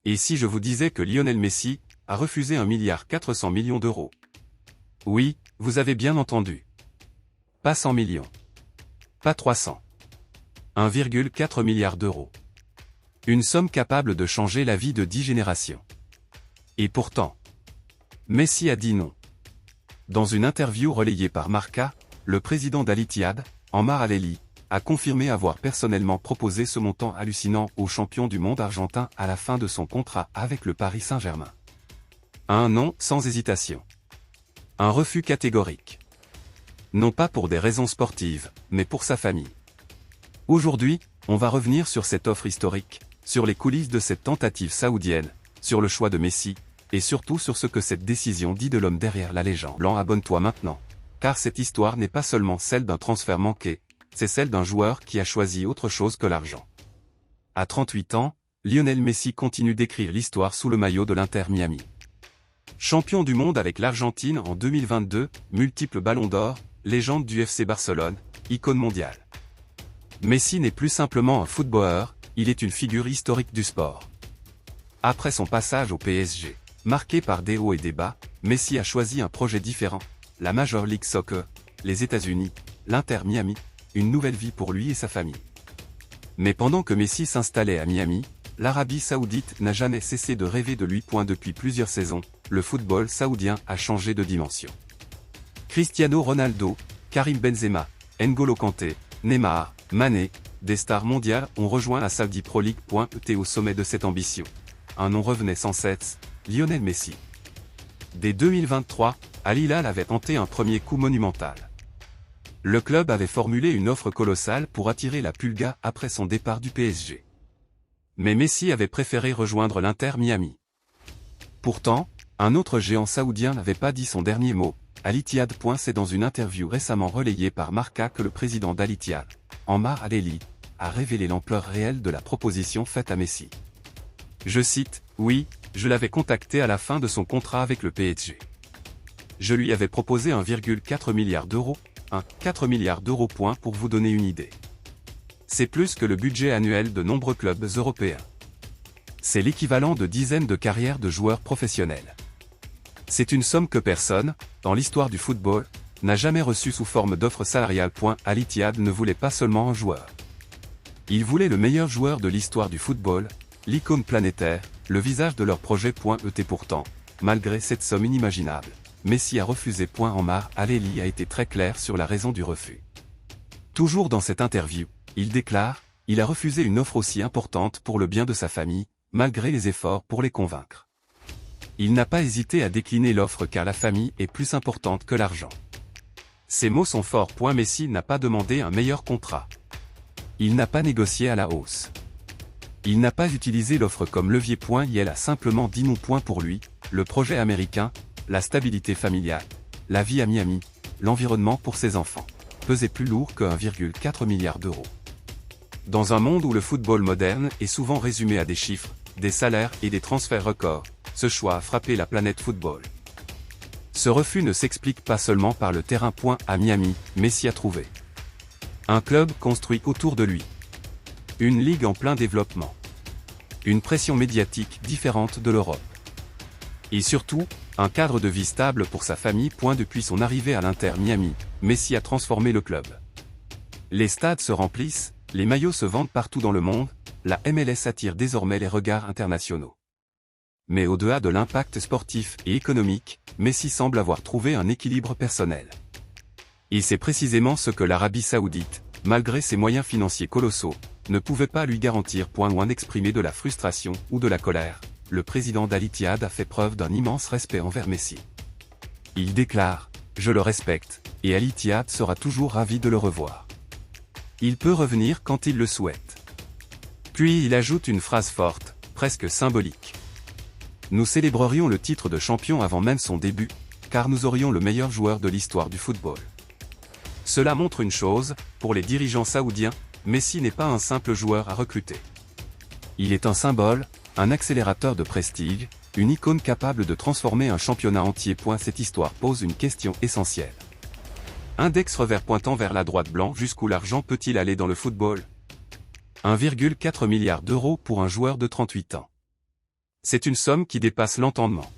Et si je vous disais que Lionel Messi a refusé 1,4 milliard d'euros? Oui, vous avez bien entendu. Pas 100 millions. Pas 300. 1,4 milliard d'euros. Une somme capable de changer la vie de 10 générations. Et pourtant, Messi a dit non. Dans une interview relayée par Marca, le président d'Al Ittihad, Ammar Al-Laili, a confirmé avoir personnellement proposé ce montant hallucinant au champion du monde argentin à la fin de son contrat avec le Paris Saint-Germain. Un non sans hésitation. Un refus catégorique. Non pas pour des raisons sportives, mais pour sa famille. Aujourd'hui, on va revenir sur cette offre historique, sur les coulisses de cette tentative saoudienne, sur le choix de Messi, et surtout sur ce que cette décision dit de l'homme derrière la légende. Blanc, abonne-toi maintenant. Car cette histoire n'est pas seulement celle d'un transfert manqué, c'est celle d'un joueur qui a choisi autre chose que l'argent. À 38 ans, Lionel Messi continue d'écrire l'histoire sous le maillot de l'Inter Miami. Champion du monde avec l'Argentine en 2022, multiple ballon d'or, légende du FC Barcelone, icône mondiale. Messi n'est plus simplement un footballeur, il est une figure historique du sport. Après son passage au PSG, marqué par des hauts et des bas, Messi a choisi un projet différent, la Major League Soccer, les États-Unis, l'Inter Miami, une nouvelle vie pour lui et sa famille. Mais pendant que Messi s'installait à Miami, l'Arabie Saoudite n'a jamais cessé de rêver de lui. Depuis plusieurs saisons, le football saoudien a changé de dimension. Cristiano Ronaldo, Karim Benzema, N'Golo Kanté, Neymar, Mané, des stars mondiales ont rejoint la Saudi Pro League. Au sommet de cette ambition, un nom revenait sans cesse, Lionel Messi. Dès 2023, Al Hilal avait tenté un premier coup monumental. Le club avait formulé une offre colossale pour attirer la Pulga après son départ du PSG. Mais Messi avait préféré rejoindre l'Inter Miami. Pourtant, un autre géant saoudien n'avait pas dit son dernier mot. Al Ittihad. C'est dans une interview récemment relayée par Marca que le président d'Al Ittihad, Ammar Al-Laili, a révélé l'ampleur réelle de la proposition faite à Messi. Je cite, « Oui, je l'avais contacté à la fin de son contrat avec le PSG. Je lui avais proposé 1,4 milliard d'euros, 4 milliards d'euros. Pour vous donner une idée. C'est plus que le budget annuel de nombreux clubs européens. C'est l'équivalent de dizaines de carrières de joueurs professionnels. C'est une somme que personne, dans l'histoire du football, n'a jamais reçue sous forme d'offre salariale. Al Ittihad ne voulait pas seulement un joueur. Il voulait le meilleur joueur de l'histoire du football, l'icône planétaire, le visage de leur projet. Et pourtant, malgré cette somme inimaginable, Messi a refusé. Ammar Al-Laili a été très clair sur la raison du refus. Toujours dans cette interview, il déclare, il a refusé une offre aussi importante pour le bien de sa famille, malgré les efforts pour les convaincre. Il n'a pas hésité à décliner l'offre car la famille est plus importante que l'argent. Ces mots sont forts. Messi n'a pas demandé un meilleur contrat. Il n'a pas négocié à la hausse. Il n'a pas utilisé l'offre comme levier. Il a simplement dit non. Pour lui, le projet américain, la stabilité familiale, la vie à Miami, l'environnement pour ses enfants, pesait plus lourd que 1,4 milliard d'euros. Dans un monde où le football moderne est souvent résumé à des chiffres, des salaires et des transferts records, ce choix a frappé la planète football. Ce refus ne s'explique pas seulement par le terrain. À Miami, Messi a trouvé un club construit autour de lui. Une ligue en plein développement. Une pression médiatique différente de l'Europe. Et surtout, un cadre de vie stable pour sa famille. Depuis son arrivée à l'Inter Miami, Messi a transformé le club. Les stades se remplissent, les maillots se vendent partout dans le monde, la MLS attire désormais les regards internationaux. Mais au-delà de l'impact sportif et économique, Messi semble avoir trouvé un équilibre personnel. Et c'est précisément ce que l'Arabie Saoudite, malgré ses moyens financiers colossaux, ne pouvait pas lui garantir. Loin d'exprimer de la frustration ou de la colère, le président d'Al Ittihad a fait preuve d'un immense respect envers Messi. Il déclare, « Je le respecte, et Al Ittihad sera toujours ravi de le revoir. Il peut revenir quand il le souhaite. » Puis il ajoute une phrase forte, presque symbolique. « Nous célébrerions le titre de champion avant même son début, car nous aurions le meilleur joueur de l'histoire du football. » Cela montre une chose, pour les dirigeants saoudiens, Messi n'est pas un simple joueur à recruter. Il est un symbole, un accélérateur de prestige, une icône capable de transformer un championnat entier. Cette histoire pose une question essentielle. Index revers pointant vers la droite. Blanc. Jusqu'où l'argent peut-il aller dans le football? 1,4 milliard d'euros pour un joueur de 38 ans. C'est une somme qui dépasse l'entendement.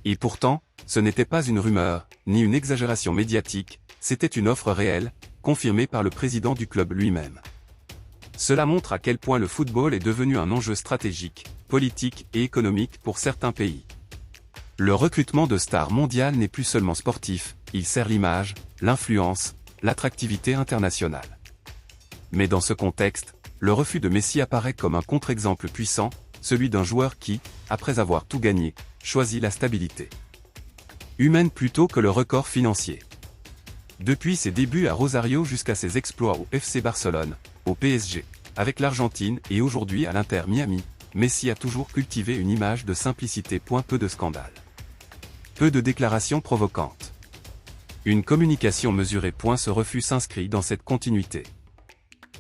Et pourtant, ce n'était pas une rumeur, ni une exagération médiatique, c'était une offre réelle, confirmée par le président du club lui-même. Cela montre à quel point le football est devenu un enjeu stratégique, politique et économique pour certains pays. Le recrutement de stars mondiales n'est plus seulement sportif, il sert l'image, l'influence, l'attractivité internationale. Mais dans ce contexte, le refus de Messi apparaît comme un contre-exemple puissant, celui d'un joueur qui, après avoir tout gagné, choisit la stabilité humaine plutôt que le record financier. Depuis ses débuts à Rosario jusqu'à ses exploits au FC Barcelone, au PSG, avec l'Argentine et aujourd'hui à l'Inter Miami, Messi a toujours cultivé une image de simplicité. Peu de scandales. Peu de déclarations provocantes. Une communication mesurée. Ce refus s'inscrit dans cette continuité.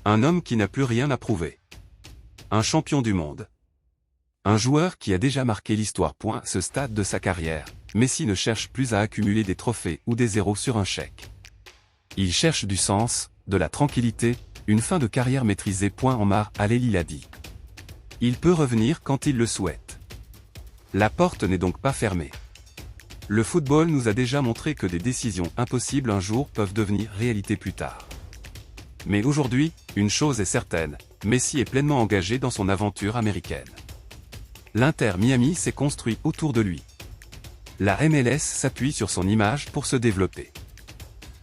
Un homme qui n'a plus rien à prouver. Un champion du monde. Un joueur qui a déjà marqué l'histoire. À ce stade de sa carrière, Messi ne cherche plus à accumuler des trophées ou des zéros sur un chèque. Il cherche du sens, de la tranquillité, une fin de carrière maîtrisée. En marre, Aleli l'a dit. Il peut revenir quand il le souhaite. La porte n'est donc pas fermée. Le football nous a déjà montré que des décisions impossibles un jour peuvent devenir réalité plus tard. Mais aujourd'hui, une chose est certaine, Messi est pleinement engagé dans son aventure américaine. L'Inter Miami s'est construit autour de lui. La MLS s'appuie sur son image pour se développer.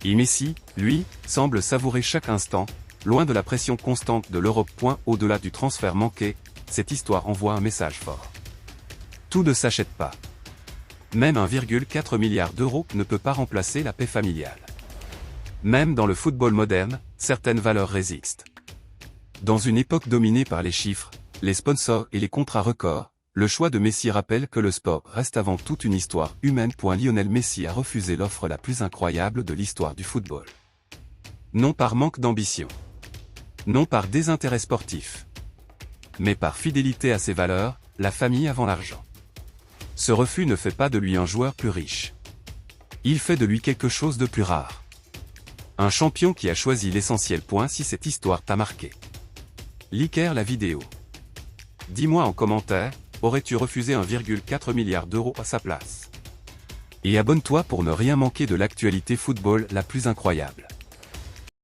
Et Messi, lui, semble savourer chaque instant, loin de la pression constante de l'Europe. Au-delà du transfert manqué, cette histoire envoie un message fort. Tout ne s'achète pas. Même 1,4 milliard d'euros ne peut pas remplacer la paix familiale. Même dans le football moderne, certaines valeurs résistent. Dans une époque dominée par les chiffres, les sponsors et les contrats records, le choix de Messi rappelle que le sport reste avant tout une histoire humaine. Lionel Messi a refusé l'offre la plus incroyable de l'histoire du football. Non par manque d'ambition. Non par désintérêt sportif. Mais par fidélité à ses valeurs, la famille avant l'argent. Ce refus ne fait pas de lui un joueur plus riche. Il fait de lui quelque chose de plus rare. Un champion qui a choisi l'essentiel. Si cette histoire t'a marqué, liker la vidéo. Dis-moi en commentaire, aurais-tu refusé 1,4 milliard d'euros à sa place? Et abonne-toi pour ne rien manquer de l'actualité football la plus incroyable.